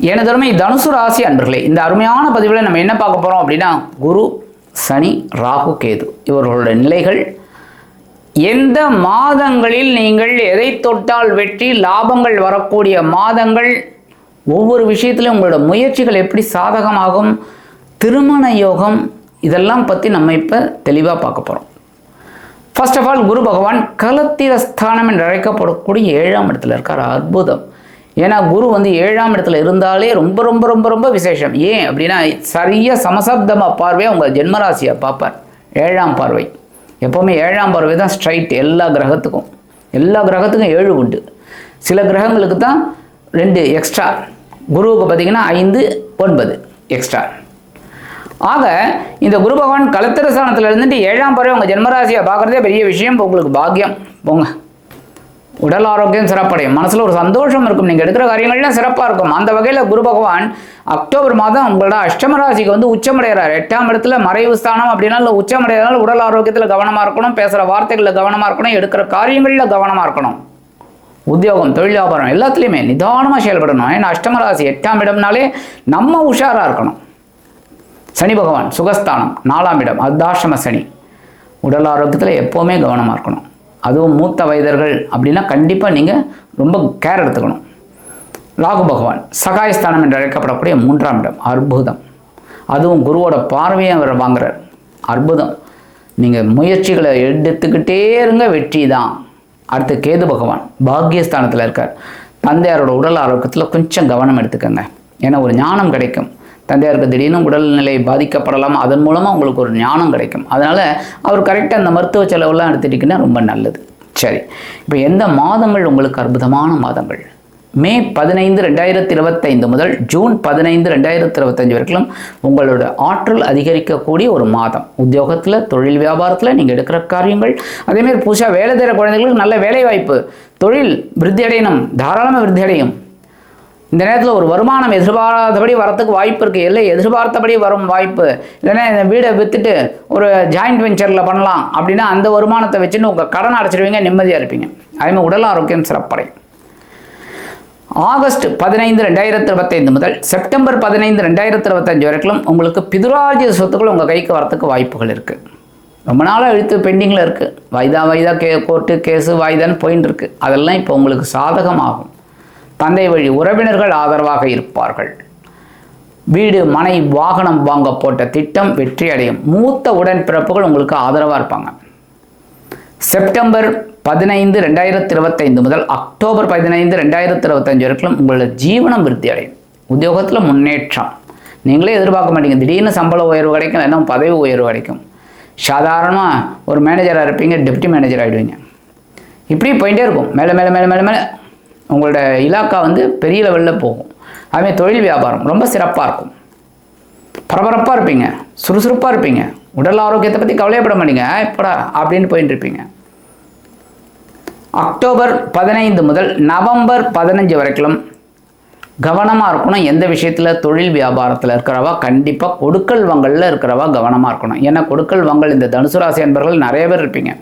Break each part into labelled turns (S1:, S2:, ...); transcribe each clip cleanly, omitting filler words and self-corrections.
S1: எனதருமை தனுசு ராசி அன்பர்களே, இந்த அருமையான பதிவில் நம்ம என்ன பார்க்க போகிறோம் அப்படின்னா, குரு, சனி, ராகு, கேது இவர்களோட நிலைகள், எந்த மாதங்களில் நீங்கள் எதை தொட்டால் வெற்றி லாபங்கள் வரக்கூடிய மாதங்கள், ஒவ்வொரு விஷயத்திலும் உங்களோட முயற்சிகள் எப்படி சாதகமாகும், திருமண யோகம், இதெல்லாம் பற்றி நம்ம இப்போ தெளிவாக பார்க்க போகிறோம். ஃபர்ஸ்ட் ஆஃப் ஆல், குரு பகவான் கலத்திரஸ்தானம் என்று அழைக்கப்படக்கூடிய 7ஆம் இடத்துல இருக்கார். அற்புதம். ஏன்னா குரு வந்து 7ஆம் இடத்துல இருந்தாலே ரொம்ப ரொம்ப ரொம்ப ரொம்ப விசேஷம். ஏன் அப்படின்னா, சரியாக சமசப்தமாக பார்வையாக உங்கள் ஜென்மராசியை பார்ப்பார். 7ஆம் பார்வை எப்போவுமே 7ஆம் பார்வை தான் ஸ்ட்ரைட். எல்லா கிரகத்துக்கும் 7 உண்டு. சில கிரகங்களுக்கு தான் 2 எக்ஸ்ட்ரா. குருவுக்கு பார்த்தீங்கன்னா 5, 9 எக்ஸ்ட்ரா. ஆக இந்த குரு பகவான் கலத்திரஸ்தானத்தில் இருந்துட்டு 7ஆம் பார்வை உங்கள் ஜென்மராசியை பார்க்குறதே பெரிய விஷயம். உங்களுக்கு பாக்கியம். போங்க, உடல் ஆரோக்கியம் சிறப்படையும், மனசில் ஒரு சந்தோஷம் இருக்கும், நீங்கள் எடுக்கிற காரியங்கள்லாம் சிறப்பாக இருக்கும். அந்த வகையில் குரு பகவான் அக்டோபர் மாதம் உங்களோட அஷ்டம ராசிக்கு வந்து உச்சமடைகிறார். 8ஆம் இடத்துல மறைவு ஸ்தானம் அப்படின்னா உச்சமடைகிறதுனால உடல் ஆரோக்கியத்தில் கவனமாக இருக்கணும், பேசுகிற வார்த்தைகளில் கவனமாக இருக்கணும், எடுக்கிற காரியங்களில் கவனமாக இருக்கணும். உத்தியோகம், தொழில், வியாபாரம் எல்லாத்துலேயுமே நிதானமாக செயல்படணும். ஏன்னா அஷ்டம ராசி 8ஆம் இடம்னாலே நம்ம உஷாராக இருக்கணும். சனி பகவான் சுகஸ்தானம் 4ஆம் இடம், அர்த்தாஷ்டம சனி. உடல் ஆரோக்கியத்தில் எப்போவுமே கவனமாக இருக்கணும். அதுவும் மூத்த வயதர்கள் அப்படின்னா கண்டிப்பாக நீங்கள் ரொம்ப கேர் எடுத்துக்கணும். ராகு பகவான் சகாயஸ்தானம் என்று அழைக்கப்படக்கூடிய 3ஆம் இடம். அற்புதம். அதுவும் குருவோட பார்வையை அவர் வாங்குறார். அற்புதம். நீங்கள் முயற்சிகளை எடுத்துக்கிட்டே இருங்க, வெற்றி தான். அடுத்து கேது பகவான் பாக்கியஸ்தானத்தில் இருக்கார். தந்தையாரோட உடல் ஆரோக்கியத்தில் கொஞ்சம் கவனம் எடுத்துக்கோங்க. ஏன்னா ஒரு ஞானம் கிடைக்கும். தந்தையாருக்கு திடீர்னு உடல்நிலை பாதிக்கப்படலாம், அதன் மூலமாக உங்களுக்கு ஒரு ஞானம் கிடைக்கும். அதனால் அவர் கரெக்டாக அந்த மருத்துவ செலவெல்லாம் எடுத்துட்டிங்கன்னா ரொம்ப நல்லது. சரி, இப்போ எந்த மாதங்கள் உங்களுக்கு அற்புதமான மாதங்கள்? மே 15, 2025 முதல் ஜூன் 15, 2025 வரைக்கும் உங்களோட ஆற்றல் அதிகரிக்கக்கூடிய ஒரு மாதம். உத்தியோகத்தில், தொழில், வியாபாரத்தில் நீங்கள் எடுக்கிற காரியங்கள், அதேமாதிரி புதுசாக வேலை தேடுற குழந்தைகளுக்கு நல்ல வேலை வாய்ப்பு, தொழில் விருத்தி அடையணும், தாராளமாக விருத்தி அடையும். இந்த நேரத்தில் ஒரு வருமானம் எதிர்பாராதபடி வரத்துக்கு வாய்ப்பு இருக்குது. இல்லை எதிர்பார்த்தபடி வரும் வாய்ப்பு. இல்லைன்னா இந்த வீடை விற்றுட்டு ஒரு ஜாயிண்ட் வெஞ்சரில் பண்ணலாம் அப்படின்னா அந்த வருமானத்தை வச்சுன்னு உங்கள் கடன் அடைச்சிடுவீங்க, நிம்மதியாக இருப்பீங்க. அதேமாதிரி உடல் ஆரோக்கியம் சிறப்படையும். ஆகஸ்ட் 15, 2025 முதல் செப்டம்பர் 15, 2025 வரைக்கும் உங்களுக்கு பிதுராஜ்ய சொத்துக்கள் உங்கள் கைக்கு வரத்துக்கு வாய்ப்புகள் இருக்குது. ரொம்ப நாளாக இழுத்து பெண்டிங்கில் இருக்குது. வாய்தா கோர்ட்டு கேஸு வாய்தான்னு போயின்னு இருக்குது. அதெல்லாம் இப்போ உங்களுக்கு சாதகமாகும். தந்தை வழி உறவினர்கள் ஆதரவாக இருப்பார்கள். வீடு, மனை, வாகனம் வாங்க போட்ட திட்டம் வெற்றி அடையும். மூத்த உடன்பிறப்புகள் உங்களுக்கு ஆதரவாக இருப்பாங்க. செப்டம்பர் 15, 2025 முதல் அக்டோபர் 15, 2025 வரைக்கும் உங்களோட ஜீவனம் விருத்தி அடையும். உத்தியோகத்தில் முன்னேற்றம். நீங்களே எதிர்பார்க்க மாட்டீங்க, திடீர்னு சம்பள உயர்வு கிடைக்கும், இல்லைன்னா பதவி உயர்வு கிடைக்கும். சாதாரணமாக ஒரு மேனேஜராக இருப்பீங்க, டெப்டி மேனேஜர் ஆகிடுவீங்க. இப்படி போயிட்டே இருக்கும். மேலே மேலே மேலே மேலே மேலே உங்களோட இலாக்கா வந்து பெரிய லெவலில் போகும். அதுமாதிரி தொழில், வியாபாரம் ரொம்ப சிறப்பாக இருக்கும். பரபரப்பாக இருப்பீங்க, சுறுசுறுப்பாக இருப்பீங்க. உடல் ஆரோக்கியத்தை பற்றி கவலையப்பட மாட்டீங்க. எப்படா அப்படின்னு போயிட்டு இருப்பீங்க. அக்டோபர் 15 முதல் நவம்பர் 15 வரைக்கும் கவனமாக இருக்கணும். எந்த விஷயத்தில்? தொழில், வியாபாரத்தில் இருக்கிறவா கண்டிப்பாக கொடுக்கல் வங்கலில் இருக்கிறவா கவனமாக இருக்கணும். ஏன்னா கொடுக்கல் வங்கல் இந்த தனுசு ராசி என்பவர்கள் நிறைய பேர் இருப்பீங்க.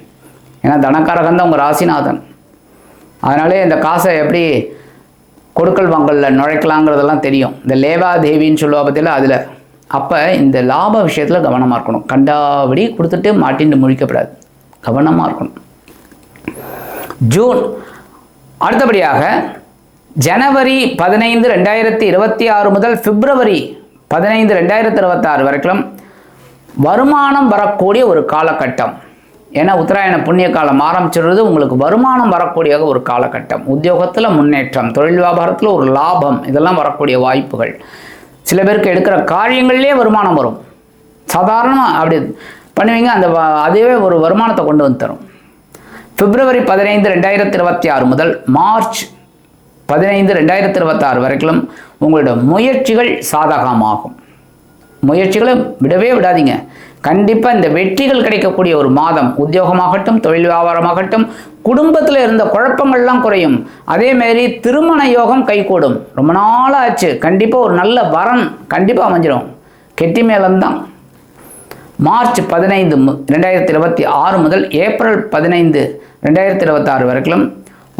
S1: ஏன்னா தனக்காரகன் தான் உங்கள் ராசிநாதன். அதனாலே இந்த காசை எப்படி கொடுக்கல் வாங்கலில் நுழைக்கலாங்கிறதெல்லாம் தெரியும். இந்த லேவாதேவின்னு சொல்லுவா பற்றியில் அதில். அப்போ இந்த லாப விஷயத்தில் கவனமாக இருக்கணும். கண்டாபடி கொடுத்துட்டு மாட்டின்னு முழிக்கப்படாது, கவனமாக இருக்கணும். ஜூன் அடுத்தபடியாக ஜனவரி 15, 2026 முதல் பிப்ரவரி 15, 2026 வரைக்கும் வருமானம் வரக்கூடிய ஒரு காலகட்டம். ஏன்னா உத்தராயண புண்ணிய காலம் ஆரம்பிச்சிடுறது, உங்களுக்கு வருமானம் வரக்கூடிய ஒரு காலகட்டம். உத்தியோகத்தில் முன்னேற்றம், தொழில் வியாபாரத்தில் ஒரு லாபம், இதெல்லாம் வரக்கூடிய வாய்ப்புகள். சில பேருக்கு எடுக்கிற காரியங்கள்லேயே வருமானம் வரும். சாதாரணமாக அப்படி பண்ணுவீங்க, அதுவே ஒரு வருமானத்தை கொண்டு வந்து தரும். பிப்ரவரி 15, 2026 முதல் மார்ச் 15, 2026 வரைக்கும் உங்களோட முயற்சிகள் சாதகமாகும். முயற்சிகளை விடவே விடாதீங்க. கண்டிப்பாக இந்த வெற்றிகள் கிடைக்கக்கூடிய ஒரு மாதம். உத்தியோகமாகட்டும், தொழில் வியாபாரமாகட்டும், குடும்பத்தில் இருந்த குழப்பங்கள்லாம் குறையும். அதேமாரி திருமண யோகம் கைகூடும். ரொம்ப நாளாச்சு, கண்டிப்பாக ஒரு நல்ல வரன் கண்டிப்பாக அமைஞ்சிடும். கெட்டி மேளம்தான். மார்ச் 15, 2026 முதல் ஏப்ரல் 15, 2026 வரைக்கும்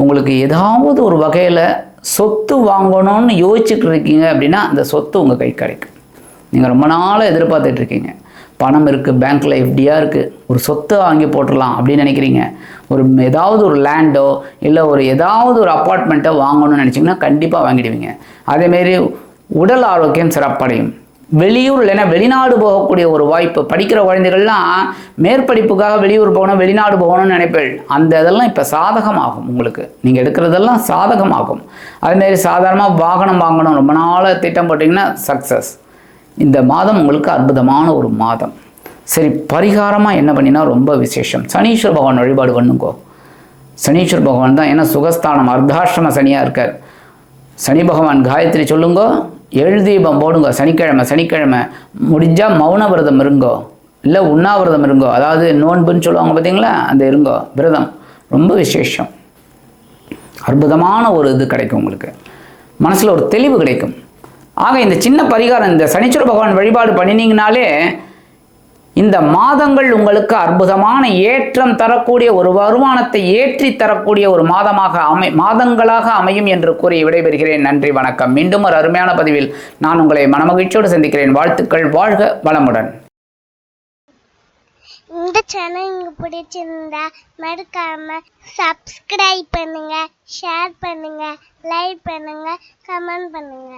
S1: உங்களுக்கு ஏதாவது ஒரு வகையில் சொத்து வாங்கணும்னு யோசிச்சுட்டு இருக்கீங்க அப்படின்னா அந்த சொத்து உங்கள் கை கிடைக்கும். நீங்கள் ரொம்ப நாளாக எதிர்பார்த்துட்டு இருக்கீங்க. பணம் இருக்குது, பேங்க்கில் எஃப்டியாக இருக்குது, ஒரு சொத்தை வாங்கி போட்டுடலாம் அப்படின்னு நினைக்கிறீங்க. ஏதாவது ஒரு லேண்டோ இல்லை ஏதாவது ஒரு அப்பார்ட்மெண்ட்டோ வாங்கணும்னு நினச்சிங்கன்னா கண்டிப்பாக வாங்கிடுவீங்க. அதேமாரி உடல் ஆரோக்கியம் சிறப்படையும். வெளியூர் இல்லைன்னா வெளிநாடு போகக்கூடிய ஒரு வாய்ப்பு. படிக்கிற குழந்தைகள்லாம் மேற்படிப்புக்காக வெளியூர் போகணும், வெளிநாடு போகணும்னு நினைப்பேன். இதெல்லாம் இப்போ சாதகமாகும். உங்களுக்கு நீங்கள் எடுக்கிறதெல்லாம் சாதகமாகும். அதுமாரி சாதாரணமாக வாகனம் வாங்கணும் ரொம்ப நாளாக திட்டம் போட்டிங்கன்னா சக்ஸஸ். இந்த மாதம் உங்களுக்கு அற்புதமான ஒரு மாதம். சரி, பரிகாரமாக என்ன பண்ணினா ரொம்ப விசேஷம். சனீஸ்வர பகவான் வழிபாடு பண்ணுங்கோ. சனீஸ்வர பகவான் தான், ஏன்னா சுகஸ்தானம் அர்த்தாஷ்டம சனியாக இருக்கார். சனி பகவான் காயத்ரி சொல்லுங்கோ, 7 தீபம் போடுங்க. சனிக்கிழமை முடிஞ்சால் மௌன விரதம் இருங்கோ, இல்லை உண்ணாவிரதம் இருங்கோ. அதாவது நோன்புன்னு சொல்லுவாங்க பார்த்தீங்களா, அந்த இருங்கோ விரதம். ரொம்ப விசேஷம். அற்புதமான ஒரு இது கிடைக்கும் உங்களுக்கு. மனசில் ஒரு தெளிவு கிடைக்கும். ஆக இந்த சின்ன பரிகாரம், இந்த சனீஸ்வர பகவான் வழிபாடு பண்ணினீங்கனாலே இந்த மாதங்கள் உங்களுக்கு அற்புதமான ஏற்றம் தரக்கூடிய, ஒரு வருமானத்தை ஏற்றி தரக்கூடிய ஒரு மாதங்களாக அமையும் என்று கூறி விடைபெறுகிறேன். நன்றி, வணக்கம். மீண்டும் ஒரு அருமையான பதிவில் நான் உங்களை மனமகிழ்ச்சியோடு சந்திக்கிறேன். வாழ்த்துக்கள். வாழ்க வளமுடன்.
S2: இந்த சேனல் உங்களுக்கு பிடிச்சிருந்தா மறக்காம சப்ஸ்கிரைப் பண்ணுங்க, ஷேர் பண்ணுங்க, லைக் பண்ணுங்க, கமெண்ட் பண்ணுங்க.